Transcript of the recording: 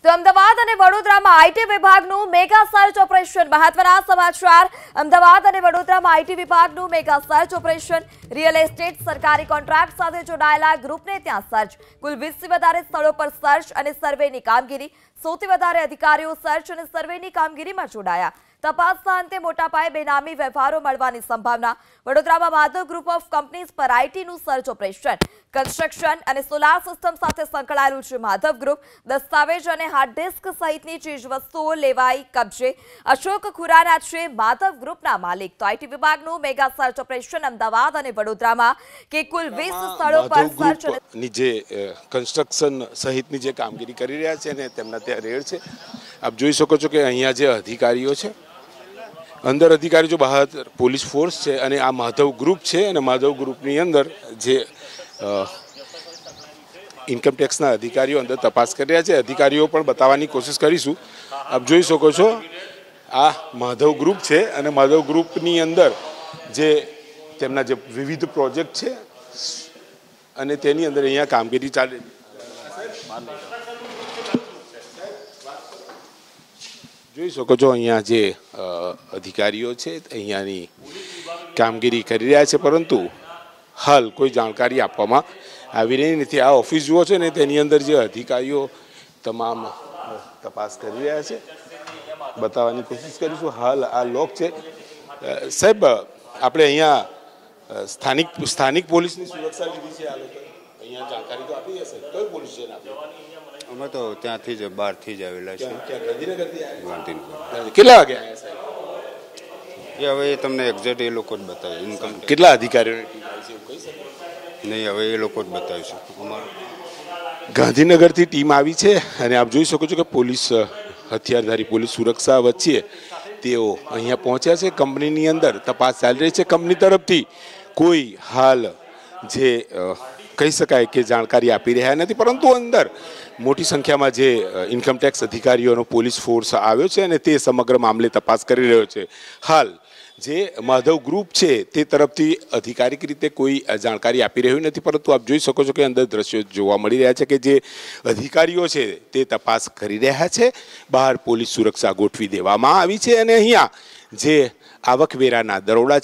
તો અમદાવાદ અને વડોદરામાં આઈટી વિભાગનું મેગા સર્ચ ઓપરેશન મહત્વના સમાચાર અમદાવાદ અને વડોદરામાં આઈટી વિભાગનું mega search operation real estate સરકારી કોન્ટ્રાક્ટ સાથે જોડાયેલા ગ્રુપને ત્યાં સર્ચ કુલ 20 થી વધારે સ્થળો પર સર્ચ અને સર્વેની કામગીરી સૌથી વધારે અધિકારીઓ સર્ચ અને સર્વેની કામગીરીમાં જોડાયા તપાસના અંતે મોટા પાયે બેનામી વ્યવહારો મળવાની સંભાવના વડોદરામાં માધવ ગ્રુપ ઓફ કંપનીઝ પર આઈટીનું સર્ચ ઓપરેશન કન્સ્ટ્રક્શન અને સોલાર સિસ્ટમ સાથે સંકળાયેલું છે માધવ ગ્રુપ દસ્તાવેજ અને હાર્ડ ડિસ્ક સહિતની ચીજ વસ્તુઓ લેવાઈ કબજે અશોક ખુરાના છે માધવ ગ્રુપના માલિક તો આઈટી વિભાગનું મેગા સર્ચ ઓપરેશન અમદાવાદ અને વડોદરામાં કે કુલ 20 સ્થળો પર સર્ચ ની જે કન્સ્ટ્રક્શન સહિતની જે કામગીરી કરી રહ્યા છે અને તેમના ત્યાં રેડ છે આપ જોઈ શકો છો કે અહીંયા જે અધિકારીઓ છે અંદર અધિકારી જો બહાર પોલીસ ફોર્સ છે અને આ માધવ ગ્રુપ છે અને માધવ ગ્રુપની અંદર જે ઇન્કમ ટેક્સના અધિકારીઓ અંદર તપાસ કરી રહ્યા છે અધિકારીઓ પણ બતાવવાની કોશિશ કરીશું આપ જોઈ શકો છો આ માધવ ગ્રુપ છે અને માધવ ગ્રુપની અંદર જે તેમના જે વિવિધ પ્રોજેક્ટ છે અને તેની અંદર અહીંયા કામગીરી ચાલે જોઈ શકો છો અહીંયા જે અધિકારીઓ છે અહીંયાની કામગીરી કરી રહ્યા છે પરંતુ હાલ કોઈ જાણકારી આપવામાં આવી રહી નથી આ ઓફિસ જુઓ છો ને તેની અંદર જે અધિકારીઓ તમામ તપાસ કરી રહ્યા છે બતાવવાની કોશિશ કરીશું હાલ આ લોક છે સાહેબ આપણે અહીંયા સ્થાનિક પોલીસની સુરક્ષા લીધી છે આ લોકો અહીંયા જાણકારી તો આપી હશે કઈ પોલીસ છે અમે તો ત્યાંથી જ બહારથી જ આવેલા છે ગાંધીનગર કેટલા વાગે આવ્યા સાહેબ એ હવે તમને એક્ઝેક્ટ એ લોકો જ બતાવે ઇન્કમ કેટલા અધિકારીઓની ટીમ આવી છે એવું કહી શકો નહીં હવે એ લોકો જ બતાવીશું અમારું ગાંધીનગરથી ટીમ આવી છે અને આપ જોઈ શકો છો કે પોલીસ હથિયારધારી પોલીસ સુરક્ષા વચ્ચે તેઓ અહીંયા પહોંચ્યા છે કંપનીની અંદર તપાસ ચાલી રહી છે કંપની તરફથી કોઈ હાલ જે કહી શકાય કે જાણકારી આપી રહ્યા નથી પરંતુ અંદર મોટી સંખ્યામાં જે ઇન્કમટેક્સ અધિકારીઓનો પોલીસ ફોર્સ આવ્યો છે અને તે સમગ્ર મામલે તપાસ કરી રહ્યો છે હાલ જે માધવ ગ્રુપ છે તે તરફથી અધિકારિક રીતે કોઈ જાણકારી આપી રહ્યું નથી પરંતુ આપ જોઈ શકો છો કે અંદર દ્રશ્યો જોવા મળી રહ્યા છે કે જે અધિકારીઓ છે તે તપાસ કરી રહ્યા છે બહાર પોલીસ સુરક્ષા ગોઠવી દેવામાં આવી છે અને અહીંયા જે આવકવેરાના દરોડા છે